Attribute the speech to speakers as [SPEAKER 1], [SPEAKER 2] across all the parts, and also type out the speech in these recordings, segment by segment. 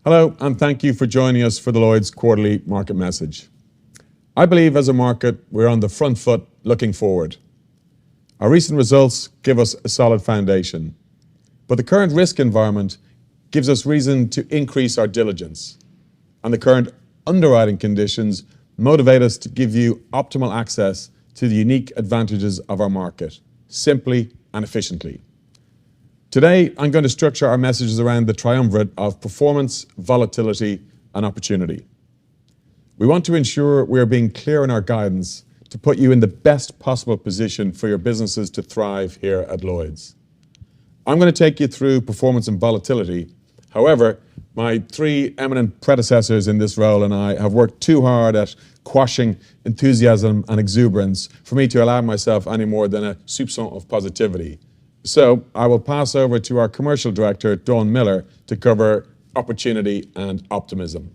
[SPEAKER 1] Hello, and thank you for joining us for the Lloyd's quarterly market message. I believe as a market, we're on the front foot looking forward. Our recent results give us a solid foundation, but the current risk environment gives us reason to increase our diligence, and the current underwriting conditions motivate us to give you optimal access to the unique advantages of our market, simply and efficiently. Today, I'm going to structure our messages around the triumvirate of performance, volatility, and opportunity. We want to ensure we are being clear in our guidance to put you in the best possible position for your businesses to thrive here at Lloyd's. I'm going to take you through performance and volatility. However, my three eminent predecessors in this role and I have worked too hard at quashing enthusiasm and exuberance for me to allow myself any more than a soupçon of positivity. So I will pass over to our commercial director, Dawn Miller, to cover opportunity and optimism.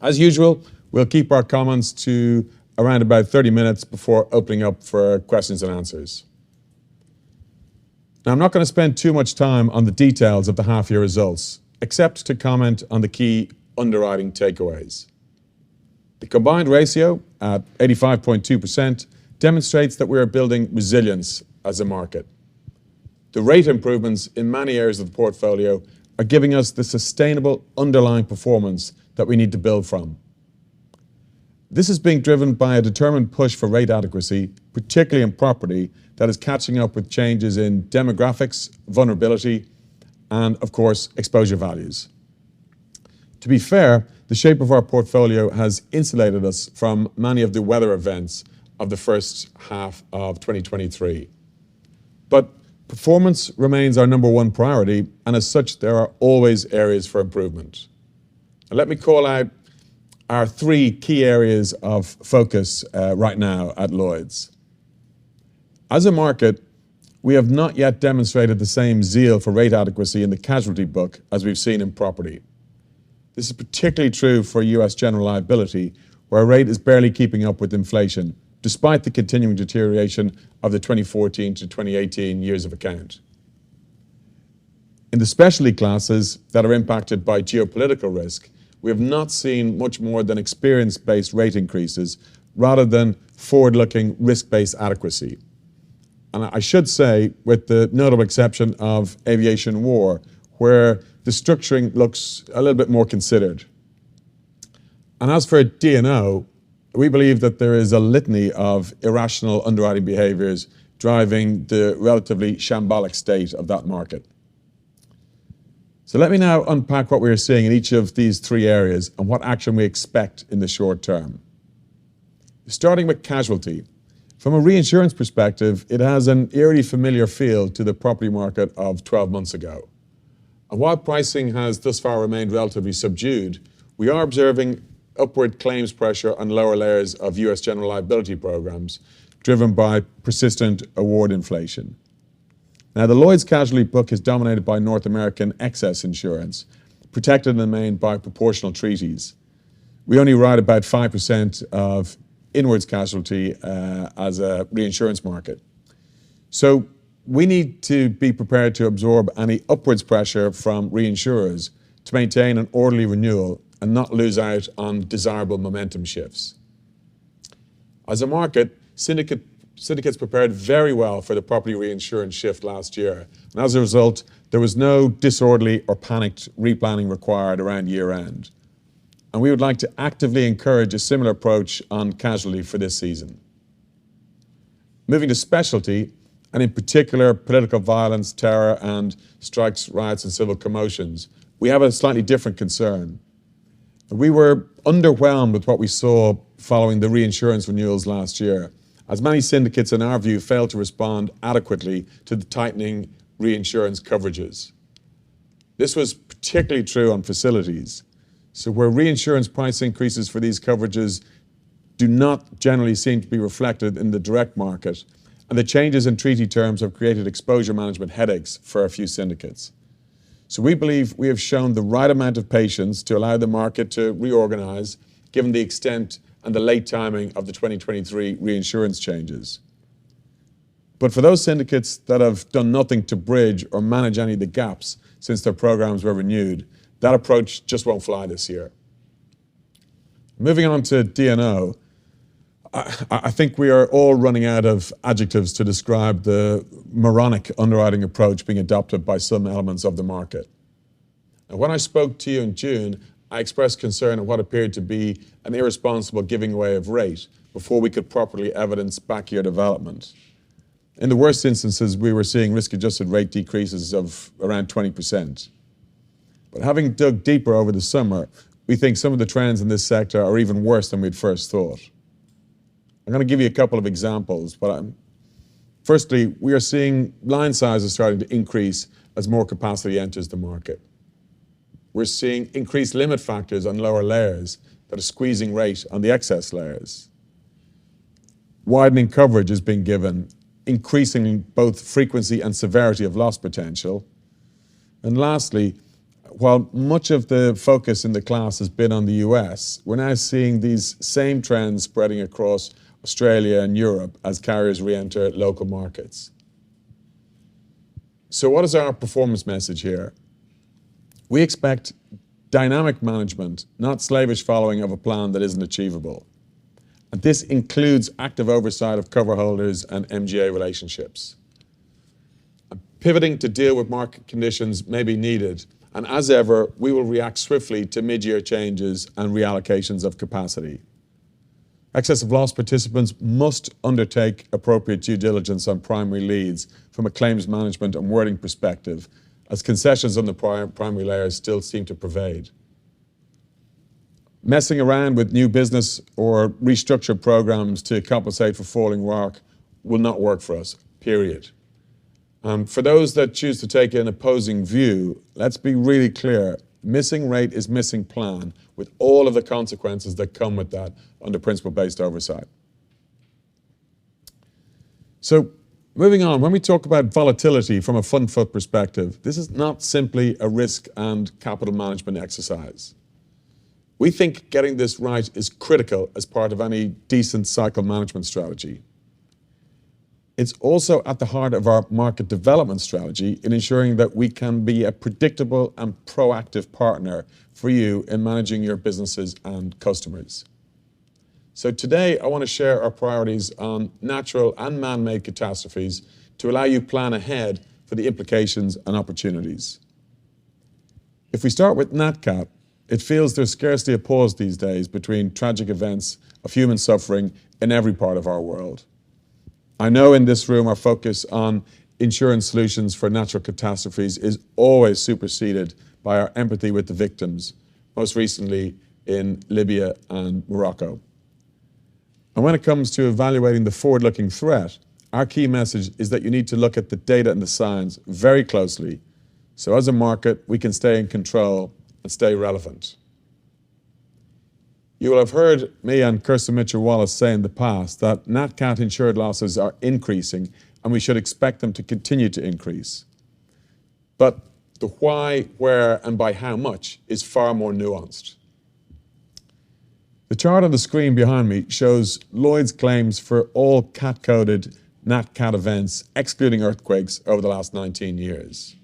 [SPEAKER 1] As usual, we'll keep our comments to around about 30 minutes before opening up for questions and answers. Now, I'm not going to spend too much time on the details of the half-year results, except to comment on the key underwriting takeaways. The combined ratio at 85.2% demonstrates that we are building resilience as a market. The rate improvements in many areas of the portfolio are giving us the sustainable underlying performance that we need to build from. This is being driven by a determined push for rate adequacy, particularly in property, that is catching up with changes in demographics, vulnerability, and, of course, exposure values. To be fair, the shape of our portfolio has insulated us from many of the weather events of the first half of 2023. But performance remains our number one priority, and as such, there are always areas for improvement. And let me call out our three key areas of focus right now at Lloyd's. As a market, we have not yet demonstrated the same zeal for rate adequacy in the casualty book as we've seen in property. This is particularly true for US general liability, where rate is barely keeping up with inflation, despite the continuing deterioration of the 2014 to 2018 years of account. In the specialty classes that are impacted by geopolitical risk, we have not seen much more than experience-based rate increases rather than forward-looking risk-based adequacy. And I should say, with the notable exception of aviation war, where the structuring looks a little bit more considered. And as for D&O, we believe that there is a litany of irrational underwriting behaviors driving the relatively shambolic state of that market. So let me now unpack what we are seeing in each of these three areas and what action we expect in the short term. Starting with casualty. From a reinsurance perspective, it has an eerily familiar feel to the property market of 12 months ago. And while pricing has thus far remained relatively subdued, we are observing upward claims pressure on lower layers of US general liability programs, driven by persistent award inflation. Now, the Lloyd's casualty book is dominated by North American excess insurance, protected in the main by proportional treaties. We only write about 5% of inwards casualty as a reinsurance market. So we need to be prepared to absorb any upwards pressure from reinsurers to maintain an orderly renewal and not lose out on desirable momentum shifts. As a market, syndicates prepared very well for the property reinsurance shift last year, and as a result, there was no disorderly or panicked replanning required around year-end. And we would like to actively encourage a similar approach on casualty for this season. Moving to specialty, and in particular political violence, terror, and strikes, riots, and civil commotions, we have a slightly different concern. We were underwhelmed with what we saw following the reinsurance renewals last year, as many syndicates, in our view, failed to respond adequately to the tightening reinsurance coverages. This was particularly true on facilities. So where reinsurance price increases for these coverages do not generally seem to be reflected in the direct market, and the changes in treaty terms have created exposure management headaches for a few syndicates. So we believe we have shown the right amount of patience to allow the market to reorganize, given the extent and the late timing of the 2023 reinsurance changes. But for those syndicates that have done nothing to bridge or manage any of the gaps since their programs were renewed, That approach just won't fly this year. Moving on to D&O, I think we are all running out of adjectives to describe the moronic underwriting approach being adopted by some elements of the market. And when I spoke to you in June, I expressed concern at what appeared to be an irresponsible giving away of rate before we could properly evidence back-year development. In the worst instances, we were seeing risk-adjusted rate decreases of around 20%. But having dug deeper over the summer, we think some of the trends in this sector are even worse than we'd first thought. I'm going to give you a couple of examples. Firstly, we are seeing line sizes starting to increase as more capacity enters the market. We're seeing increased limit factors on lower layers that are squeezing rate on the excess layers. Widening coverage is being given, increasing both frequency and severity of loss potential. And lastly, while much of the focus in the class has been on the US, we're now seeing these same trends spreading across Australia and Europe as carriers re-enter local markets. So what is our performance message here? We expect dynamic management, not slavish following of a plan that isn't achievable. And this includes active oversight of cover holders and MGA relationships. Pivoting to deal with market conditions may be needed, and as ever, we will react swiftly to mid-year changes and reallocations of capacity. Excess of loss participants must undertake appropriate due diligence on primary leads from a claims management and wording perspective, as concessions on the primary layers still seem to pervade. Messing around with new business or restructured programs to compensate for falling ROC will not work for us, period. For those that choose to take an opposing view, let's be really clear. Missing rate is missing plan, with all of the consequences that come with that under principle-based oversight. So, moving on, when we talk about volatility from a fund foot perspective, this is not simply a risk and capital management exercise. We think getting this right is critical as part of any decent cycle management strategy. It's also at the heart of our market development strategy in ensuring that we can be a predictable and proactive partner for you in managing your businesses and customers. So today, I want to share our priorities on natural and man-made catastrophes to allow you plan ahead for the implications and opportunities. If we start with NatCat, it feels there's scarcely a pause these days between tragic events of human suffering in every part of our world. I know in this room our focus on insurance solutions for natural catastrophes is always superseded by our empathy with the victims, most recently in Libya and Morocco. And when it comes to evaluating the forward-looking threat, our key message is that you need to look at the data and the science very closely, so as a market we can stay in control and stay relevant. You will have heard me and Kirsten Mitchell-Wallace say in the past that NatCat insured losses are increasing and we should expect them to continue to increase. But the why, where, and by how much is far more nuanced. The chart on the screen behind me shows Lloyd's claims for all cat-coded NatCat events, excluding earthquakes, over the last 19 years.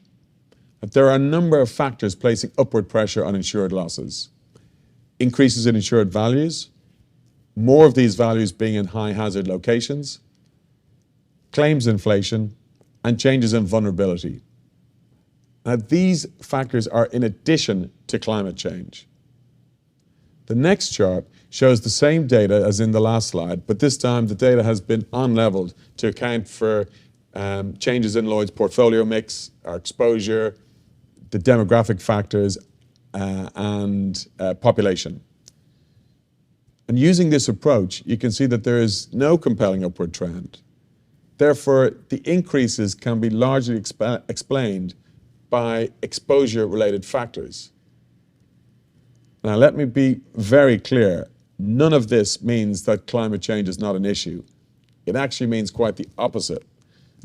[SPEAKER 1] But there are a number of factors placing upward pressure on insured losses. Increases in insured values, more of these values being in high hazard locations, claims inflation, and changes in vulnerability. Now, these factors are in addition to climate change. The next chart shows the same data as in the last slide, but this time the data has been unleveled to account for changes in Lloyd's portfolio mix, our exposure, the demographic factors, and population. And using this approach, you can see that there is no compelling upward trend. Therefore, the increases can be largely explained by exposure-related factors. Now, let me be very clear. None of this means that climate change is not an issue. It actually means quite the opposite.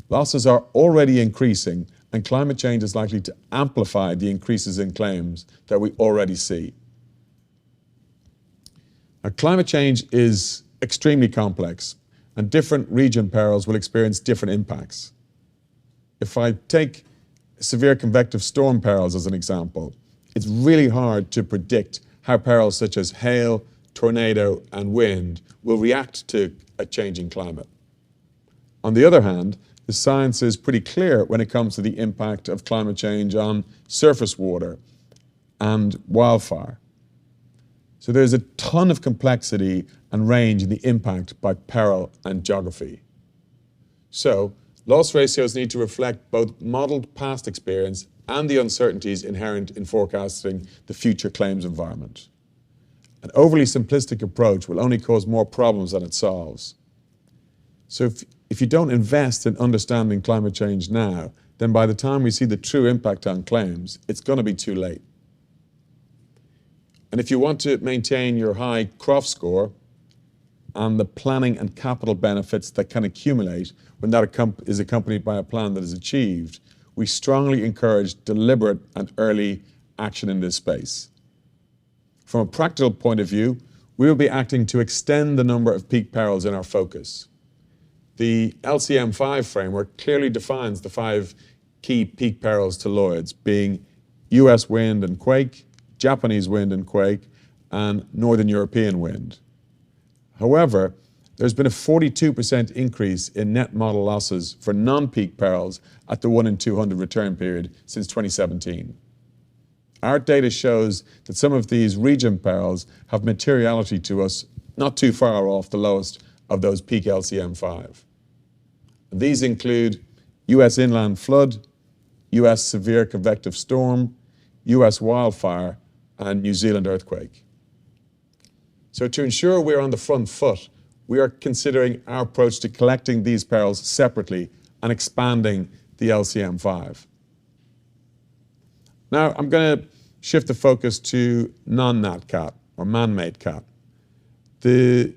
[SPEAKER 1] Losses are already increasing, and climate change is likely to amplify the increases in claims that we already see. Now, climate change is extremely complex, and different region perils will experience different impacts. If I take severe convective storm perils as an example, it's really hard to predict how perils such as hail, tornado, and wind will react to a changing climate. On the other hand, the science is pretty clear when it comes to the impact of climate change on surface water and wildfire. So there's a ton of complexity and range in the impact by peril and geography. So loss ratios need to reflect both modeled past experience and the uncertainties inherent in forecasting the future claims environment. An overly simplistic approach will only cause more problems than it solves. So if you don't invest in understanding climate change now, then by the time we see the true impact on claims, it's going to be too late. And if you want to maintain your high CROF score and the planning and capital benefits that can accumulate when that is accompanied by a plan that is achieved, we strongly encourage deliberate and early action in this space. From a practical point of view, we will be acting to extend the number of peak perils in our focus. The LCM5 framework clearly defines the 5 key peak perils to Lloyd's, being US wind and quake, Japanese wind and quake, and Northern European wind. However, there's been a 42% increase in net model losses for non-peak perils at the 1 in 200 return period since 2017. Our data shows that some of these region perils have materiality to us not too far off the lowest of those peak LCM5. And these include US inland flood, US severe convective storm, US wildfire, and New Zealand earthquake. So to ensure we're on the front foot, we are considering our approach to collecting these perils separately and expanding the LCM5. Now I'm going to shift the focus to non-nat cat or man-made cat. The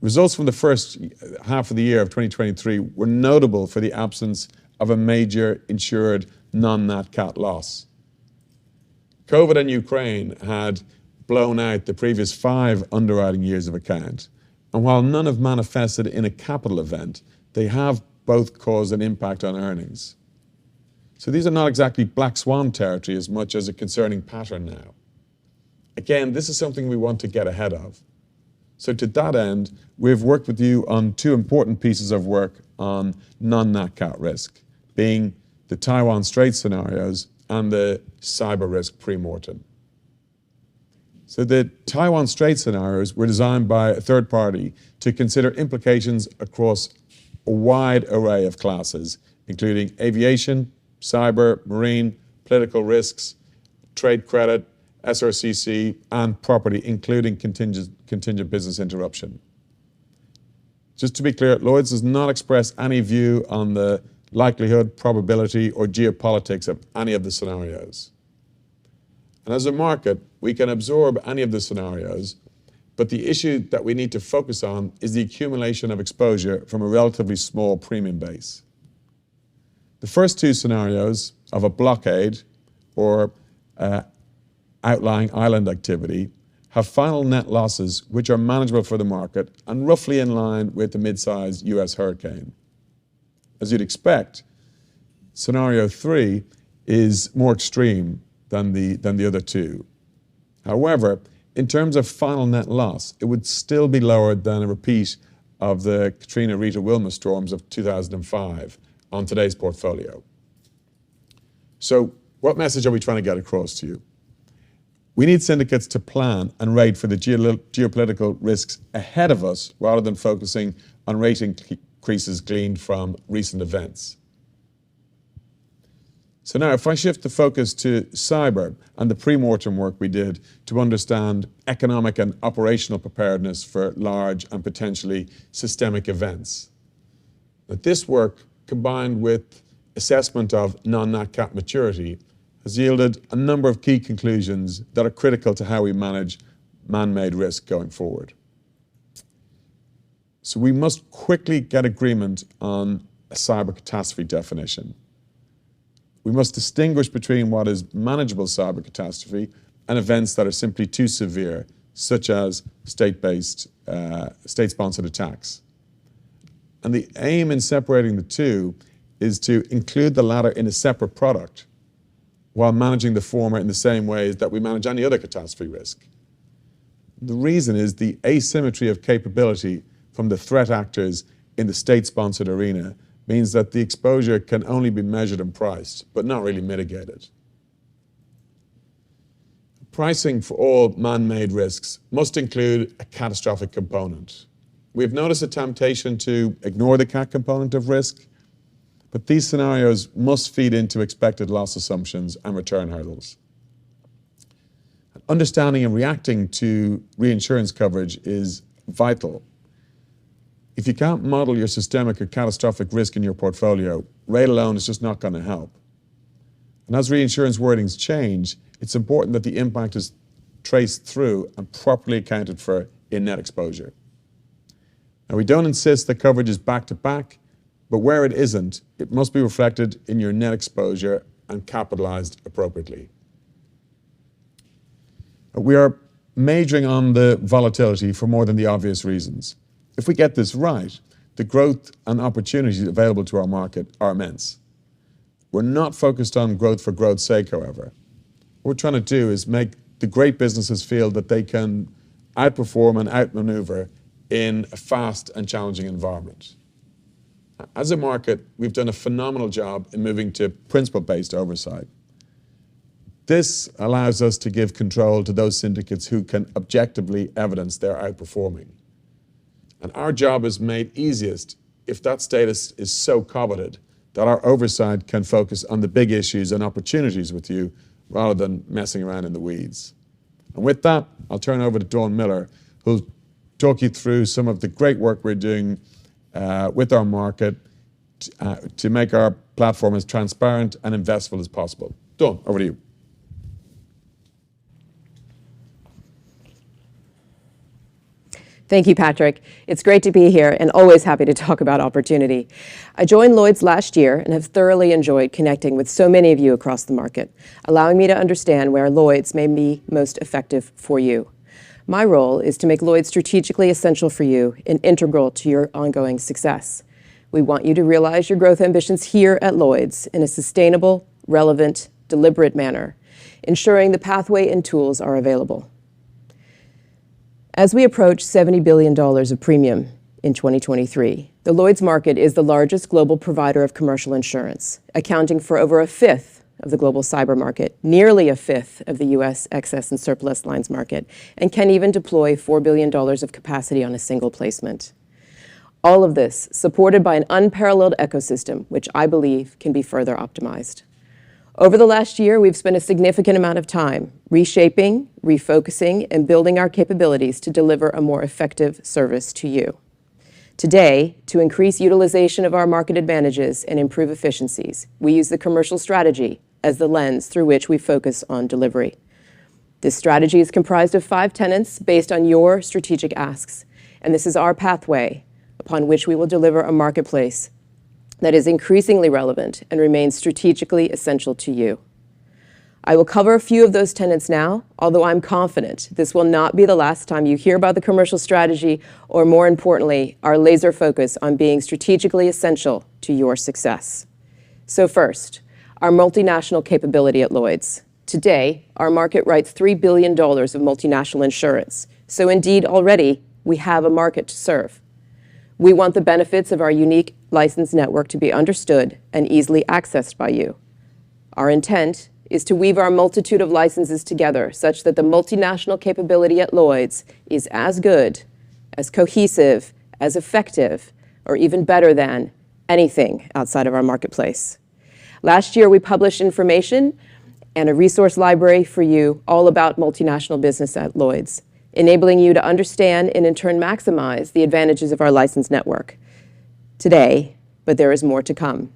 [SPEAKER 1] results from the first half of the year of 2023 were notable for the absence of a major insured non-nat cat loss. COVID and Ukraine had blown out the previous 5 underwriting years of account, and while none have manifested in a capital event, they have both caused an impact on earnings. So these are not exactly black swan territory as much as a concerning pattern now. Again, this is something we want to get ahead of. So to that end, we've worked with you on 2 important pieces of work on non-nat cat risk, being the Taiwan Strait scenarios and the cyber risk pre-mortem. So the Taiwan Strait scenarios were designed by a third party to consider implications across a wide array of classes, including aviation, cyber, marine, political risks, trade credit, SRCC, and property, including contingent business interruption. Just to be clear, Lloyd's does not express any view on the likelihood, probability, or geopolitics of any of the scenarios. And as a market, we can absorb any of the scenarios, but the issue that we need to focus on is the accumulation of exposure from a relatively small premium base. The first 2 scenarios of a blockade or outlying island activity have final net losses which are manageable for the market and roughly in line with the mid-sized US hurricane. As you'd expect, scenario 3 is more extreme than the other 2. However, in terms of final net loss, it would still be lower than a repeat of the Katrina, Rita, Wilma storms of 2005 on today's portfolio. So what message are we trying to get across to you? We need syndicates to plan and rate for the geopolitical risks ahead of us rather than focusing on rate increases gleaned from recent events. So now if I shift the focus to cyber and the pre-mortem work we did to understand economic and operational preparedness for large and potentially systemic events. But this work, combined with assessment of non-nat cat maturity, has yielded a number of key conclusions that are critical to how we manage man-made risk going forward. So we must quickly get agreement on a cyber catastrophe definition. We must distinguish between what is manageable cyber catastrophe and events that are simply too severe, such as state-sponsored attacks. And the aim in separating the two is to include the latter in a separate product while managing the former in the same ways that we manage any other catastrophe risk. The reason is the asymmetry of capability from the threat actors in the state-sponsored arena means that the exposure can only be measured and priced, but not really mitigated. Pricing for all man-made risks must include a catastrophic component. We've noticed a temptation to ignore the CAT component of risk, but these scenarios must feed into expected loss assumptions and return hurdles. Understanding and reacting to reinsurance coverage is vital. If you can't model your systemic or catastrophic risk in your portfolio, rate alone is just not going to help. And as reinsurance wordings change, it's important that the impact is traced through and properly accounted for in net exposure. Now, we don't insist that coverage is back-to-back, but where it isn't, it must be reflected in your net exposure and capitalized appropriately. We are majoring on the volatility for more than the obvious reasons. If we get this right, the growth and opportunities available to our market are immense. We're not focused on growth for growth's sake, however. What we're trying to do is make the great businesses feel that they can outperform and outmaneuver in a fast and challenging environment. As a market, we've done a phenomenal job in moving to principle-based oversight. This allows us to give control to those syndicates who can objectively evidence they're outperforming. And our job is made easiest if that status is so coveted that our oversight can focus on the big issues and opportunities with you rather than messing around in the weeds. And with that, I'll turn over to Dawn Miller, who'll talk you through some of the great work we're doing with our market to make our platform as transparent and investable as possible. Dawn, over to you.
[SPEAKER 2] Thank you, Patrick. It's great to be here and always happy to talk about opportunity. I joined Lloyd's last year and have thoroughly enjoyed connecting with so many of you across the market, allowing me to understand where Lloyd's may be most effective for you. My role is to make Lloyd's strategically essential for you and integral to your ongoing success. We want you to realize your growth ambitions here at Lloyd's in a sustainable, relevant, deliberate manner, ensuring the pathway and tools are available. As we approach $70 billion of premium in 2023, the Lloyd's market is the largest global provider of commercial insurance, accounting for over a fifth of the global cyber market, nearly a fifth of the U.S. excess and surplus lines market, and can even deploy $4 billion of capacity on a single placement. All of this supported by an unparalleled ecosystem, which I believe can be further optimized. Over the last year, we've spent a significant amount of time reshaping, refocusing, and building our capabilities to deliver a more effective service to you. Today, to increase utilization of our market advantages and improve efficiencies, we use the commercial strategy as the lens through which we focus on delivery. This strategy is comprised of 5 tenets based on your strategic asks, and this is our pathway upon which we will deliver a marketplace that is increasingly relevant and remains strategically essential to you. I will cover a few of those tenets now, although I'm confident this will not be the last time you hear about the commercial strategy or, more importantly, our laser focus on being strategically essential to your success. So first, our multinational capability at Lloyd's. Today, our market writes $3 billion of multinational insurance, so indeed already we have a market to serve. We want the benefits of our unique licensed network to be understood and easily accessed by you. Our intent is to weave our multitude of licenses together such that the multinational capability at Lloyd's is as good, as cohesive, as effective, or even better than anything outside of our marketplace. Last year, we published information and a resource library for you all about multinational business at Lloyd's, enabling you to understand and in turn maximize the advantages of our licensed network. Today, but there is more to come.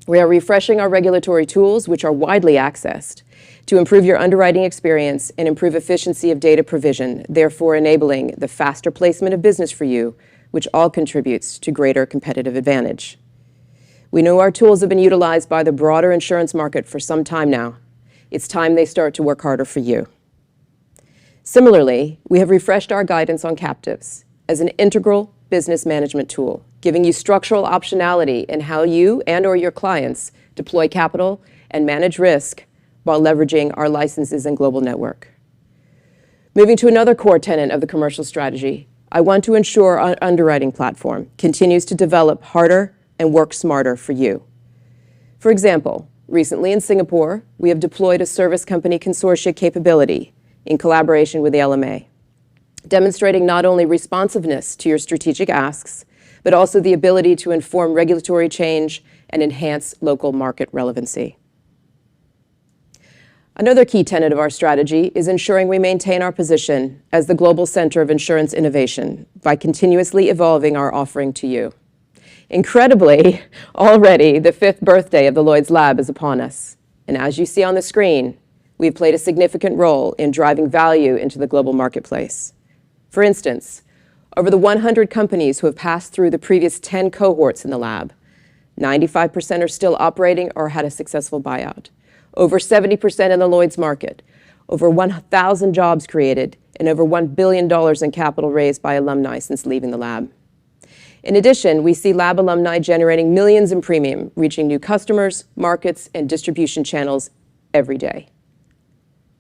[SPEAKER 2] We are refreshing our regulatory tools, which are widely accessed, to improve your underwriting experience and improve efficiency of data provision, therefore enabling the faster placement of business for you, which all contributes to greater competitive advantage. We know our tools have been utilized by the broader insurance market for some time now. It's time they start to work harder for you. Similarly, we have refreshed our guidance on captives as an integral business management tool, giving you structural optionality in how you and or your clients deploy capital and manage risk while leveraging our licenses and global network. Moving to another core tenet of the commercial strategy, I want to ensure our underwriting platform continues to develop harder and work smarter for you. For example, recently in Singapore, we have deployed a service company consortia capability in collaboration with the LMA, demonstrating not only responsiveness to your strategic asks, but also the ability to inform regulatory change and enhance local market relevancy. Another key tenet of our strategy is ensuring we maintain our position as the global center of insurance innovation by continuously evolving our offering to you. Incredibly, already the 5th birthday of the Lloyd's Lab is upon us. And as you see on the screen, we've played a significant role in driving value into the global marketplace. For instance, over the 100 companies who have passed through the previous 10 cohorts in the lab, 95% are still operating or had a successful buyout. Over 70% in the Lloyd's market, over 1,000 jobs created, and over $1 billion in capital raised by alumni since leaving the lab. In addition, we see lab alumni generating millions in premium, reaching new customers, markets, and distribution channels every day.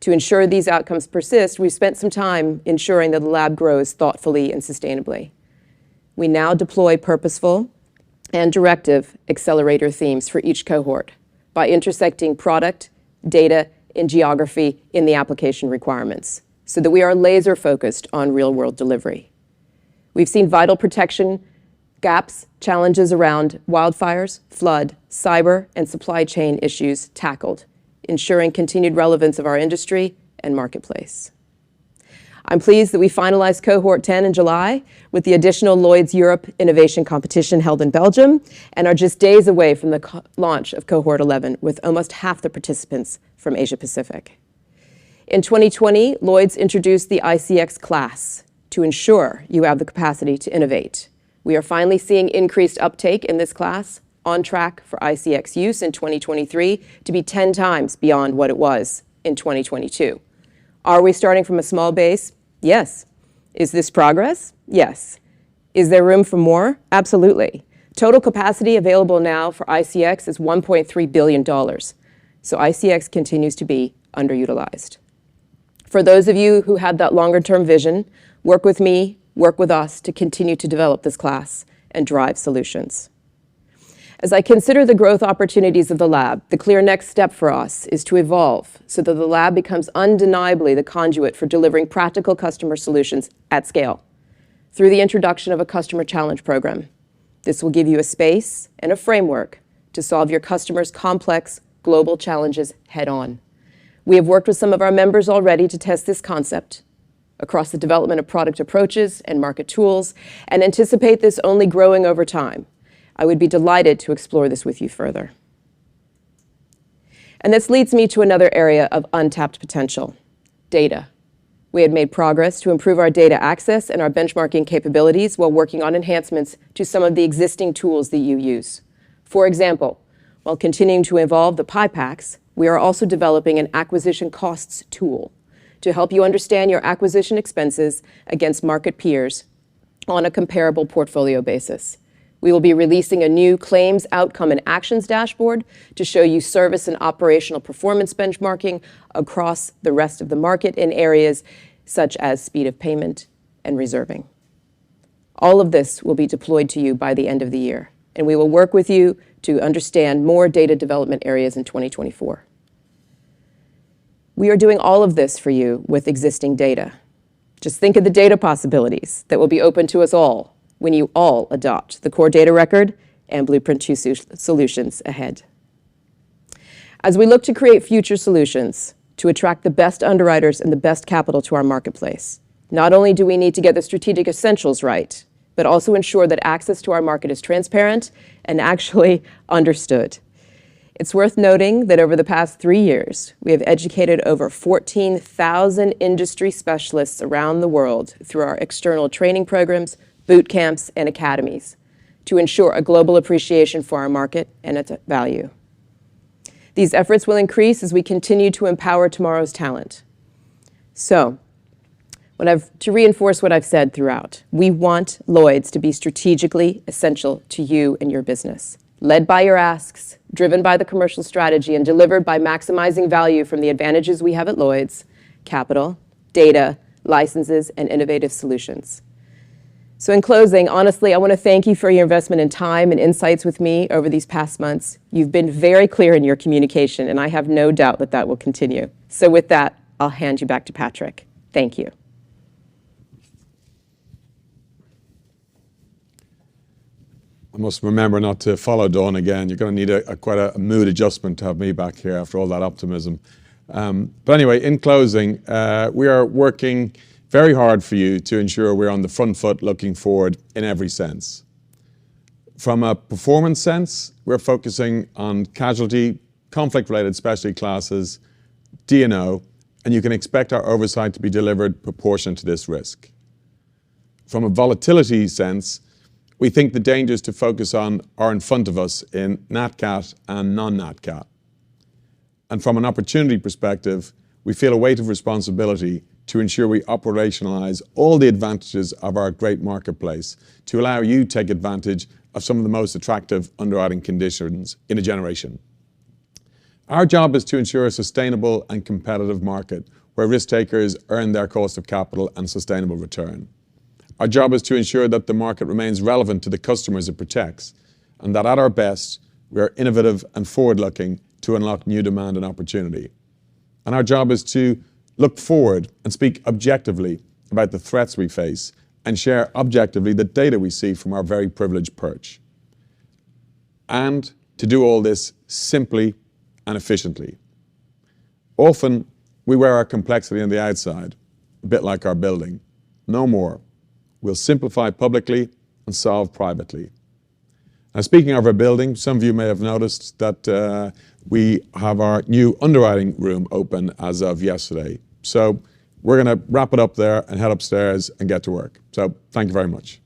[SPEAKER 2] To ensure these outcomes persist, we've spent some time ensuring that the lab grows thoughtfully and sustainably. We now deploy purposeful and directive accelerator themes for each cohort by intersecting product, data, and geography in the application requirements so that we are laser focused on real-world delivery. We've seen vital protection gaps, challenges around wildfires, flood, cyber, and supply chain issues tackled, ensuring continued relevance of our industry and marketplace. I'm pleased that we finalized Cohort 10 in July with the additional Lloyd's Europe Innovation Competition held in Belgium and are just days away from the launch of Cohort 11 with almost half the participants from Asia Pacific. In 2020, Lloyd's introduced the ICX class to ensure you have the capacity to innovate. We are finally seeing increased uptake in this class, on track for ICX use in 2023 to be 10 times beyond what it was in 2022. Are we starting from a small base? Yes. Is this progress? Yes. Is there room for more? Absolutely. Total capacity available now for ICX is $1.3 billion. So ICX continues to be underutilized. For those of you who have that longer-term vision, work with me, work with us to continue to develop this class and drive solutions. As I consider the growth opportunities of the lab, the clear next step for us is to evolve so that the lab becomes undeniably the conduit for delivering practical customer solutions at scale through the introduction of a customer challenge program. This will give you a space and a framework to solve your customers' complex global challenges head on. We have worked with some of our members already to test this concept across the development of product approaches and market tools and anticipate this only growing over time. I would be delighted to explore this with you further. And this leads me to another area of untapped potential, data. We had made progress to improve our data access and our benchmarking capabilities while working on enhancements to some of the existing tools that you use. For example, while continuing to evolve the PIPACs, we are also developing an acquisition costs tool to help you understand your acquisition expenses against market peers on a comparable portfolio basis. We will be releasing a new claims outcome and actions dashboard to show you service and operational performance benchmarking across the rest of the market in areas such as speed of payment and reserving. All of this will be deployed to you by the end of the year, and we will work with you to understand more data development areas in 2024. We are doing all of this for you with existing data. Just think of the data possibilities that will be open to us all when you all adopt the core data record and Blueprint 2 solutions ahead. As we look to create future solutions to attract the best underwriters and the best capital to our marketplace, not only do we need to get the strategic essentials right, but also ensure that access to our market is transparent and actually understood. It's worth noting that over the past 3 years, we have educated over 14,000 industry specialists around the world through our external training programs, boot camps, and academies to ensure a global appreciation for our market and its value. These efforts will increase as we continue to empower tomorrow's talent. So, to reinforce what I've said throughout, we want Lloyd's to be strategically essential to you and your business. led by your asks, driven by the commercial strategy, and delivered by maximizing value from the advantages we have at Lloyd's: capital, data, licenses, and innovative solutions. So in closing, honestly, I want to thank you for your investment in time and insights with me over these past months. You've been very clear in your communication, and I have no doubt that that will continue. So with that, I'll hand you back to Patrick. Thank you.
[SPEAKER 1] I must remember not to follow Dawn again. You're going to need quite a mood adjustment to have me back here after all that optimism. But anyway, in closing, we are working very hard for you to ensure we're on the front foot looking forward in every sense. From a performance sense, we're focusing on casualty, conflict-related specialty classes, D&O, and you can expect our oversight to be delivered proportionate to this risk. From a volatility sense, we think the dangers to focus on are in front of us in NatCat and non-NatCat. And from an opportunity perspective, we feel a weight of responsibility to ensure we operationalize all the advantages of our great marketplace to allow you to take advantage of some of the most attractive underwriting conditions in a generation. Our job is to ensure a sustainable and competitive market where risk takers earn their cost of capital and sustainable return. Our job is to ensure that the market remains relevant to the customers it protects, and that at our best, we are innovative and forward-looking to unlock new demand and opportunity. And our job is to look forward and speak objectively about the threats we face and share objectively the data we see from our very privileged perch. And to do all this simply and efficiently. Often, we wear our complexity on the outside, a bit like our building. No more. We'll simplify publicly and solve privately. Now, speaking of our building, some of you may have noticed that we have our new underwriting room open as of yesterday. So we're going to wrap it up there and head upstairs and get to work. So thank you very much.